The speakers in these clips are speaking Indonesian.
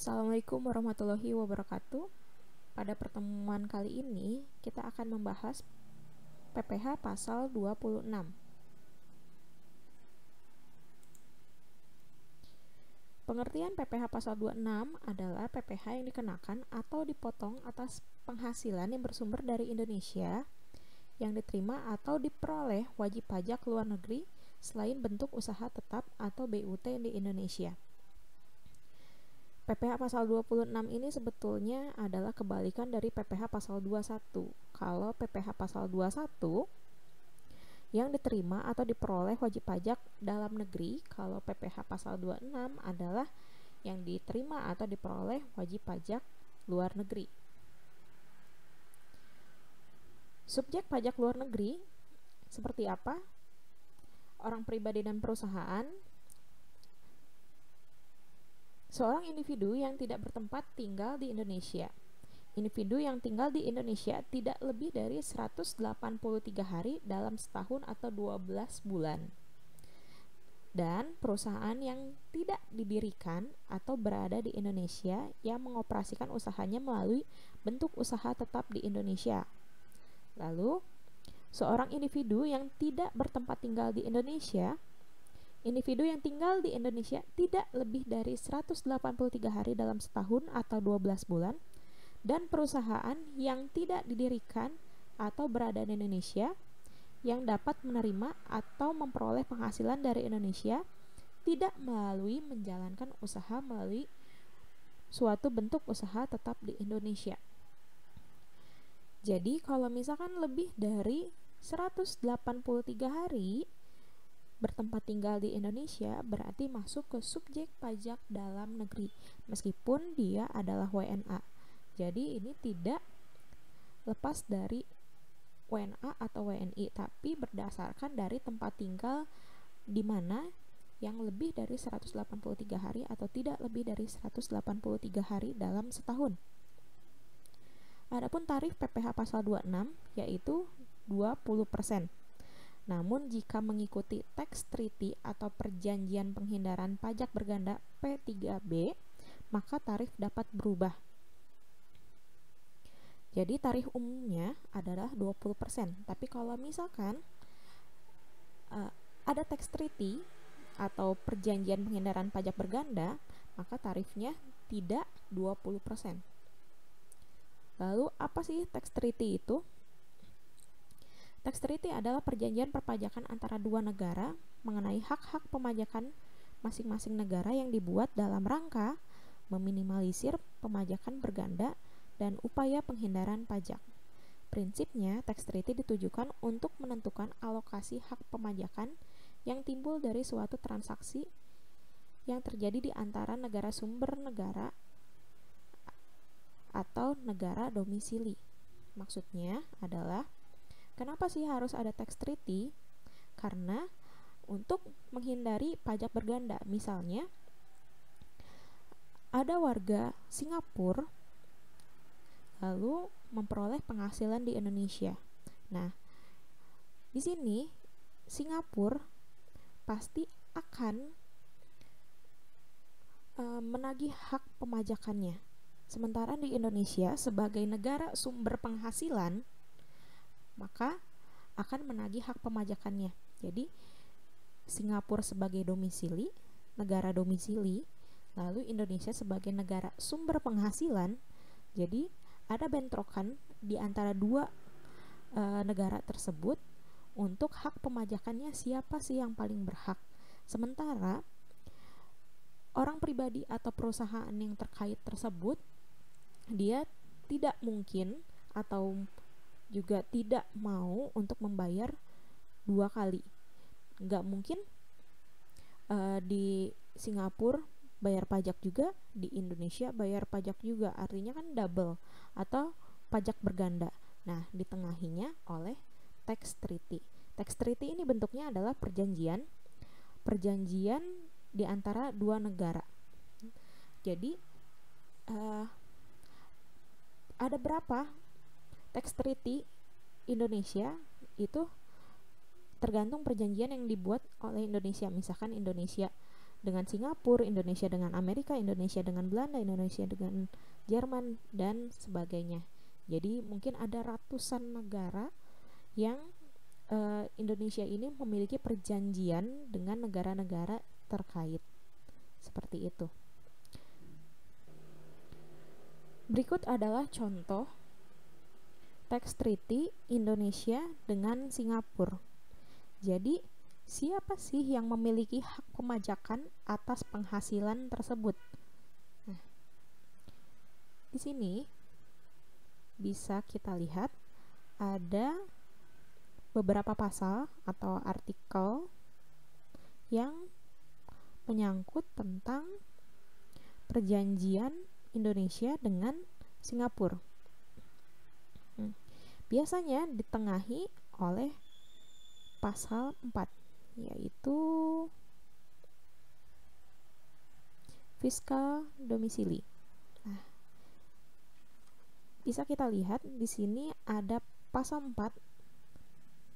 Assalamualaikum warahmatullahi wabarakatuh. Pada pertemuan kali ini, kita akan membahas PPh pasal 26. Pengertian PPh pasal 26 adalah PPh yang dikenakan atau dipotong atas penghasilan yang bersumber dari Indonesia yang diterima atau diperoleh wajib pajak luar negeri selain bentuk usaha tetap atau BUT di Indonesia. PPh pasal 26 ini sebetulnya adalah kebalikan dari PPh pasal 21. Kalau PPh pasal 21 yang diterima atau diperoleh wajib pajak dalam negeri, kalau PPh pasal 26 adalah yang diterima atau diperoleh wajib pajak luar negeri. Subjek pajak luar negeri seperti apa? Orang pribadi dan perusahaan. Seorang individu yang tidak bertempat tinggal di Indonesia. Individu yang tinggal di Indonesia tidak lebih dari 183 hari dalam setahun atau 12 bulan. Dan perusahaan yang tidak didirikan atau berada di Indonesia yang mengoperasikan usahanya melalui bentuk usaha tetap di Indonesia. Lalu, seorang individu yang tidak bertempat tinggal di Indonesia. Individu yang tinggal di Indonesia tidak lebih dari 183 hari dalam setahun atau 12 bulan, dan perusahaan yang tidak didirikan atau berada di Indonesia yang dapat menerima atau memperoleh penghasilan dari Indonesia tidak melalui menjalankan usaha melalui suatu bentuk usaha tetap di Indonesia. Jadi kalau misalkan lebih dari 183 hari bertempat tinggal di Indonesia berarti masuk ke subjek pajak dalam negeri meskipun dia adalah WNA. Jadi ini tidak lepas dari WNA atau WNI, tapi berdasarkan dari tempat tinggal di mana yang lebih dari 183 hari atau tidak lebih dari 183 hari dalam setahun. Adapun tarif PPh pasal 26 yaitu 20%. Namun jika mengikuti tax treaty atau perjanjian penghindaran pajak berganda P3B, maka tarif dapat berubah. Jadi tarif umumnya adalah 20%. Tapi kalau misalkan ada tax treaty atau perjanjian penghindaran pajak berganda, maka tarifnya tidak 20%. Lalu apa sih tax treaty itu? Tax treaty adalah perjanjian perpajakan antara dua negara mengenai hak-hak pemajakan masing-masing negara yang dibuat dalam rangka meminimalisir pemajakan berganda dan upaya penghindaran pajak. Prinsipnya, tax treaty ditujukan untuk menentukan alokasi hak pemajakan yang timbul dari suatu transaksi yang terjadi di antara negara sumber negara atau negara domisili. Maksudnya adalah kenapa sih harus ada tax treaty? Karena untuk menghindari pajak berganda, misalnya ada warga Singapura lalu memperoleh penghasilan di Indonesia. Nah, di sini Singapura pasti akan menagih hak pemajakannya. Sementara di Indonesia sebagai negara sumber penghasilan maka akan menagih hak pemajakannya. Jadi Singapura sebagai domisili, negara domisili, lalu Indonesia sebagai negara sumber penghasilan. Jadi ada bentrokan di antara dua negara tersebut untuk hak pemajakannya, siapa sih yang paling berhak. Sementara orang pribadi atau perusahaan yang terkait tersebut dia tidak mungkin atau juga tidak mau untuk membayar dua kali. Nggak mungkin di Singapura bayar pajak juga, di Indonesia bayar pajak juga, artinya kan double atau pajak berganda. Nah, ditengahinya oleh tax treaty. Tax treaty ini bentuknya adalah perjanjian di antara dua negara. Jadi ada berapa tax treaty Indonesia itu tergantung perjanjian yang dibuat oleh Indonesia. Misalkan Indonesia dengan Singapura, Indonesia dengan Amerika, Indonesia dengan Belanda, Indonesia dengan Jerman, dan sebagainya. Jadi mungkin ada ratusan negara yang Indonesia ini memiliki perjanjian dengan negara-negara terkait. Seperti itu. Berikut adalah contoh tax treaty Indonesia dengan Singapura. Jadi, siapa sih yang memiliki hak pemajakan atas penghasilan tersebut? Nah, di sini bisa kita lihat ada beberapa pasal atau artikel yang menyangkut tentang perjanjian Indonesia dengan Singapura. Biasanya ditengahi oleh pasal 4, yaitu fiskal domisili. Nah, bisa kita lihat di sini ada pasal 4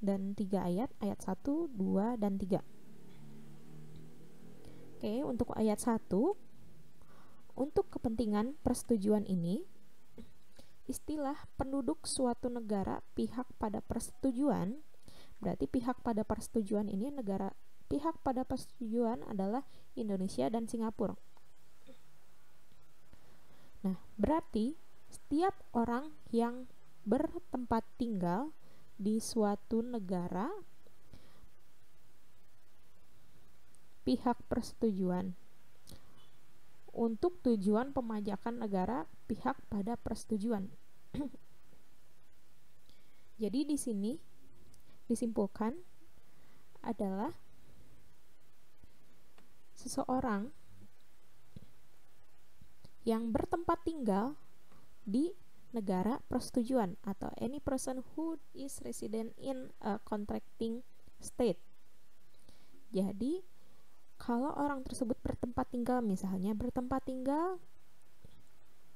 dan 3 ayat 1, 2, dan 3. Oke, untuk ayat 1, untuk kepentingan persetujuan ini, istilah penduduk suatu negara pihak pada persetujuan, berarti pihak pada persetujuan ini pihak pada persetujuan adalah Indonesia dan Singapura. Nah, berarti setiap orang yang bertempat tinggal di suatu negara pihak persetujuan untuk tujuan pemajakan negara pihak pada persetujuan. Jadi di sini disimpulkan adalah seseorang yang bertempat tinggal di negara persetujuan atau any person who is resident in a contracting state. Jadi kalau orang tersebut bertempat tinggal, misalnya bertempat tinggal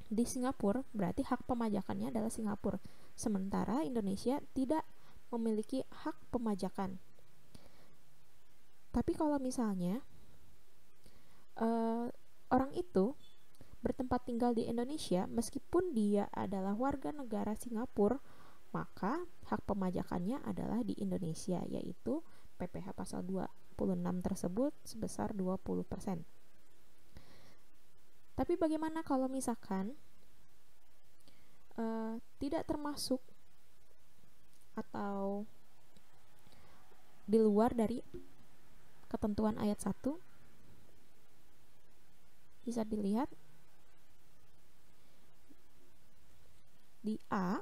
di Singapura, berarti hak pemajakannya adalah Singapura. Sementara Indonesia tidak memiliki hak pemajakan. Tapi kalau misalnya orang itu bertempat tinggal di Indonesia, meskipun dia adalah warga negara Singapura, maka hak pemajakannya adalah di Indonesia, yaitu PPh pasal 26 tersebut sebesar 20%. Tapi bagaimana kalau misalkan tidak termasuk atau di luar dari ketentuan ayat 1? Bisa dilihat di A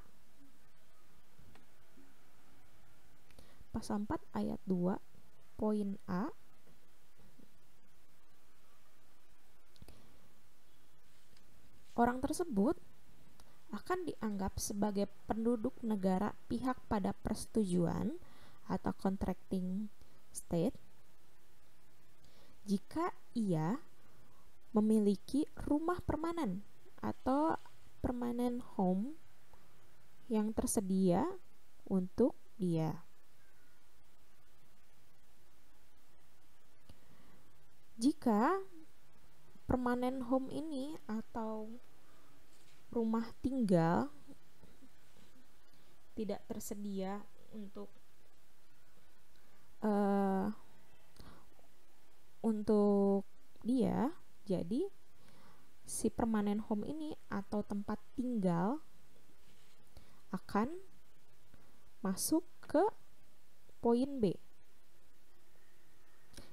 pasal 4 ayat 2 poin A, orang tersebut akan dianggap sebagai penduduk negara pihak pada persetujuan atau contracting state jika ia memiliki rumah permanen atau permanent home yang tersedia untuk dia. Jika permanent home ini atau rumah tinggal tidak tersedia untuk dia, jadi si permanent home ini atau tempat tinggal akan masuk ke poin B.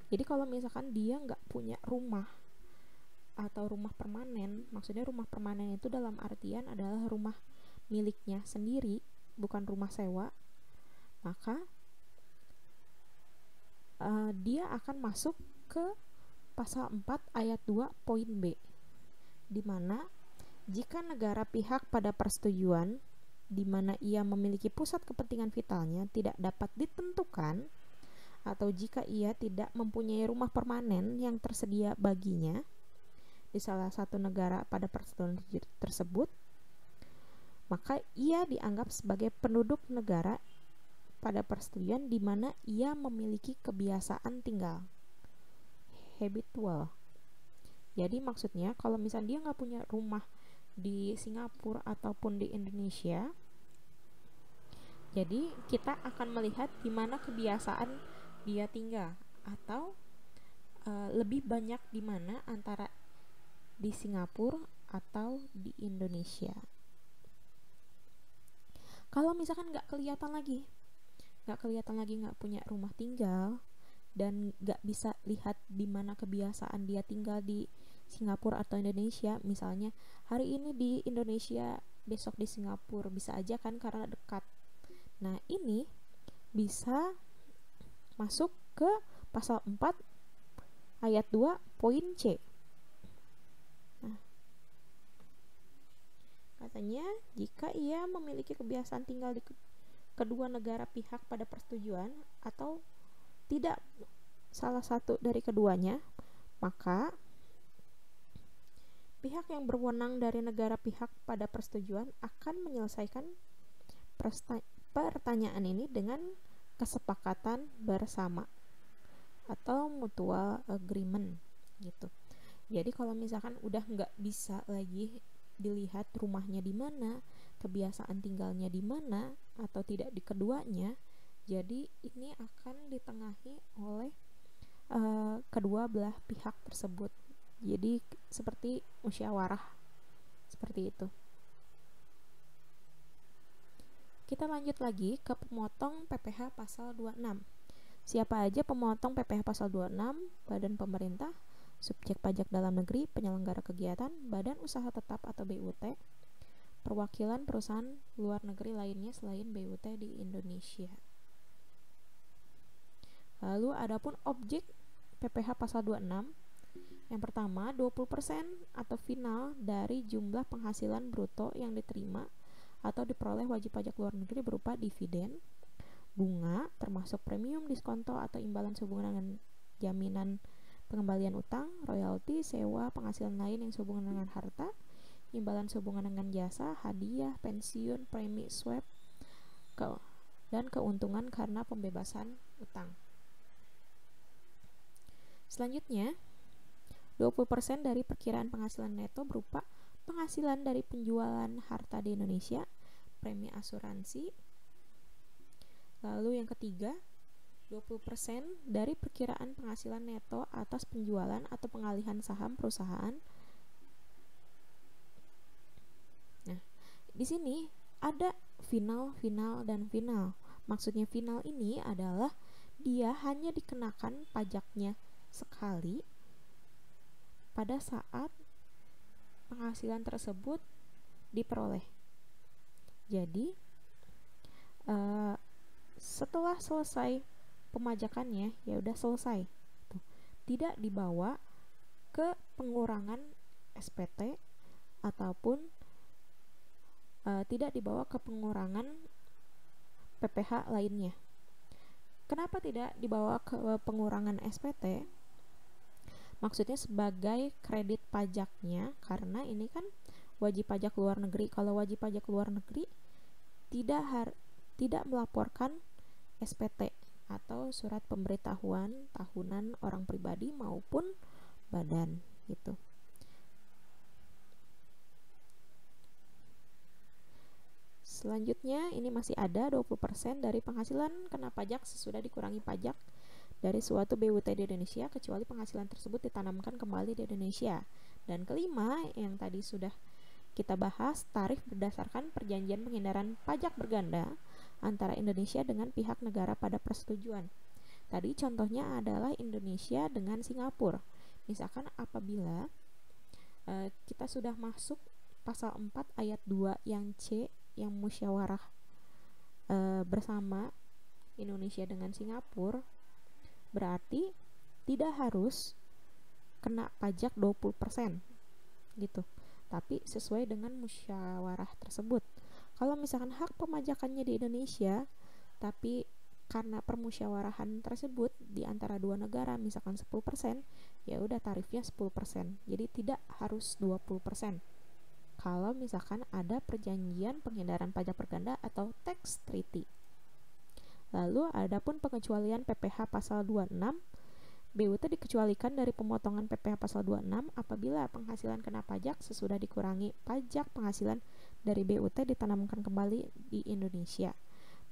Jadi kalau misalkan dia nggak punya rumah atau rumah permanen, maksudnya rumah permanen itu dalam artian adalah rumah miliknya sendiri, bukan rumah sewa, maka dia akan masuk ke pasal 4 ayat 2 poin B, di mana jika negara pihak pada persetujuan di mana ia memiliki pusat kepentingan vitalnya tidak dapat ditentukan, atau jika ia tidak mempunyai rumah permanen yang tersedia baginya di salah satu negara pada persetujuan tersebut, maka ia dianggap sebagai penduduk negara pada persetujuan di mana ia memiliki kebiasaan tinggal. habitual. Jadi maksudnya kalau misalnya dia nggak punya rumah di Singapura ataupun di Indonesia, jadi kita akan melihat di mana kebiasaan dia tinggal, atau lebih banyak di mana antara di Singapura atau di Indonesia. Kalau misalkan nggak kelihatan lagi nggak punya rumah tinggal dan nggak bisa lihat di mana kebiasaan dia tinggal di Singapura atau Indonesia, misalnya hari ini di Indonesia besok di Singapura, bisa aja kan karena dekat. Nah ini bisa masuk ke pasal 4 ayat 2 poin C. Nah, katanya jika ia memiliki kebiasaan tinggal di kedua negara pihak pada persetujuan atau tidak salah satu dari keduanya, maka pihak yang berwenang dari negara pihak pada persetujuan akan menyelesaikan pertanyaan ini dengan kesepakatan bersama atau mutual agreement gitu. Jadi kalau misalkan udah nggak bisa lagi dilihat rumahnya di mana, kebiasaan tinggalnya di mana, atau tidak di keduanya, jadi ini akan ditengahi oleh kedua belah pihak tersebut. Jadi seperti musyawarah seperti itu. Kita lanjut lagi ke pemotong PPh pasal 26. Siapa aja pemotong PPh pasal 26? Badan pemerintah, subjek pajak dalam negeri, penyelenggara kegiatan, badan usaha tetap atau BUT, perwakilan perusahaan luar negeri lainnya selain BUT di Indonesia. Lalu adapun objek PPh pasal 26, yang pertama 20% atau final dari jumlah penghasilan bruto yang diterima atau diperoleh wajib pajak luar negeri berupa dividen, bunga termasuk premium, diskonto atau imbalan sehubungan dengan jaminan pengembalian utang, royalti, sewa, penghasilan lain yang sehubungan dengan harta, imbalan sehubungan dengan jasa, hadiah, pensiun, premi swab, dan keuntungan karena pembebasan utang. Selanjutnya 20% dari perkiraan penghasilan neto berupa penghasilan dari penjualan harta di Indonesia, premi asuransi. Lalu yang ketiga, 20% dari perkiraan penghasilan neto atas penjualan atau pengalihan saham perusahaan. Nah, di sini ada final, dan final. Maksudnya final ini adalah dia hanya dikenakan pajaknya sekali pada saat penghasilan tersebut diperoleh. Jadi setelah selesai pemajakannya ya udah selesai. Tidak dibawa ke pengurangan SPT ataupun tidak dibawa ke pengurangan PPh lainnya. Kenapa tidak dibawa ke pengurangan SPT? Maksudnya sebagai kredit pajaknya, karena ini kan wajib pajak luar negeri. Kalau wajib pajak luar negeri tidak melaporkan SPT atau surat pemberitahuan tahunan orang pribadi maupun badan gitu. Selanjutnya ini masih ada 20% dari penghasilan kena pajak sesudah dikurangi pajak dari suatu BUT di Indonesia kecuali penghasilan tersebut ditanamkan kembali di Indonesia. Dan kelima yang tadi sudah kita bahas, tarif berdasarkan perjanjian penghindaran pajak berganda antara Indonesia dengan pihak negara pada persetujuan. Tadi contohnya adalah Indonesia dengan Singapura. Misalkan apabila kita sudah masuk pasal 4 ayat 2 yang C, yang musyawarah bersama Indonesia dengan Singapura, berarti tidak harus kena pajak 20% gitu, tapi sesuai dengan musyawarah tersebut. Kalau misalkan hak pemajakannya di Indonesia, tapi karena permusyawarahan tersebut di antara dua negara misalkan 10%, ya udah tarifnya 10%. Jadi tidak harus 20%. Kalau misalkan ada perjanjian penghindaran pajak berganda atau tax treaty. Lalu adapun pengecualian PPh pasal 26 BUT dikecualikan dari pemotongan PPh pasal 26 apabila penghasilan kena pajak sesudah dikurangi pajak penghasilan dari BUT ditanamkan kembali di Indonesia.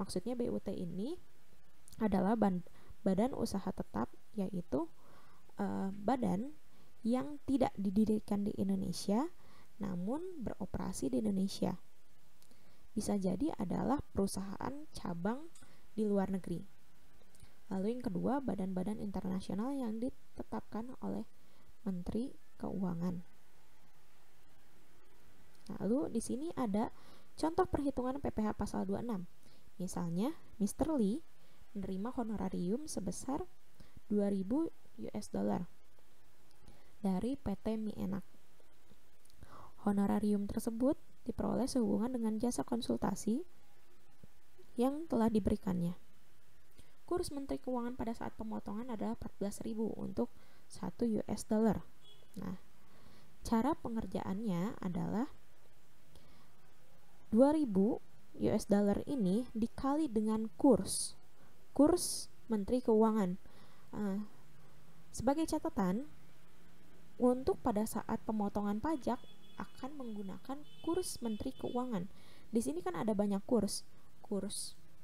Maksudnya BUT ini adalah badan usaha tetap, yaitu badan yang tidak didirikan di Indonesia namun beroperasi di Indonesia. Bisa jadi adalah perusahaan cabang di luar negeri. Lalu yang kedua, badan-badan internasional yang ditetapkan oleh Menteri Keuangan. Lalu di sini ada contoh perhitungan PPh pasal 26. Misalnya, Mr. Lee menerima honorarium sebesar 2.000 US dollar dari PT Mie Enak. Honorarium tersebut diperoleh sehubungan dengan jasa konsultasi yang telah diberikannya. Kurs Menteri Keuangan pada saat pemotongan adalah 14.000 untuk 1 US dollar. Nah, cara pengerjaannya adalah 2.000 US dollar ini dikali dengan kurs Menteri Keuangan. Sebagai catatan, untuk pada saat pemotongan pajak akan menggunakan kurs Menteri Keuangan. Di sini kan ada banyak kurs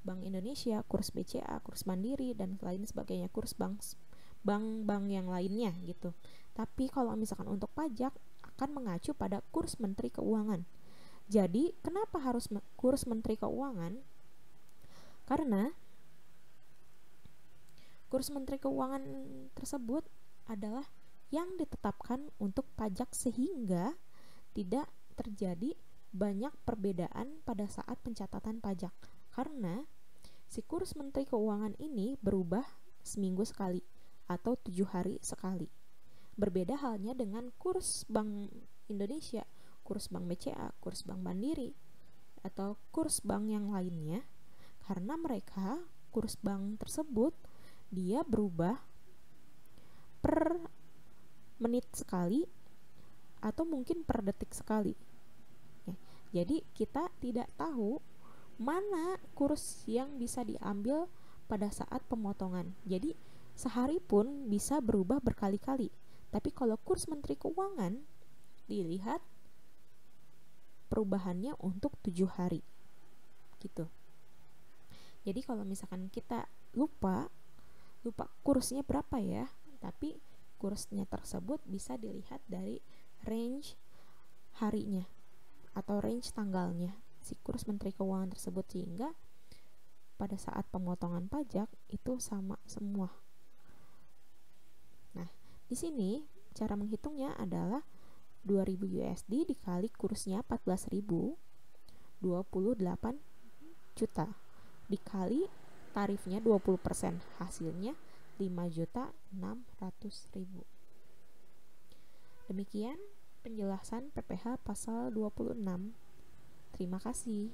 Bank Indonesia, kurs BCA, kurs Mandiri, dan lain sebagainya, kurs bank yang lainnya gitu. Tapi kalau misalkan untuk pajak akan mengacu pada kurs Menteri Keuangan. Jadi kenapa harus kurs Menteri Keuangan? Karena kurs Menteri Keuangan tersebut adalah yang ditetapkan untuk pajak sehingga tidak terjadi banyak perbedaan pada saat pencatatan pajak. Karena si kurs Menteri Keuangan ini berubah seminggu sekali atau 7 hari sekali. Berbeda halnya dengan kurs Bank Indonesia, kurs Bank BCA, kurs Bank Mandiri, atau kurs bank yang lainnya. Karena mereka, kurs bank tersebut, dia berubah per menit sekali atau mungkin per detik sekali. Jadi kita tidak tahu mana kurs yang bisa diambil pada saat pemotongan. Jadi sehari pun bisa berubah berkali-kali. Tapi kalau kurs Menteri Keuangan dilihat perubahannya untuk 7 hari gitu. Jadi kalau misalkan kita lupa kursnya berapa ya, tapi kursnya tersebut bisa dilihat dari range harinya atau range tanggalnya si kurs Menteri Keuangan tersebut, sehingga pada saat pemotongan pajak itu sama semua. Nah, di sini cara menghitungnya adalah 2.000 USD dikali kursnya 14.000, 28 juta dikali tarifnya 20%, hasilnya 5.600.000. Demikian penjelasan PPh pasal 26. Terima kasih.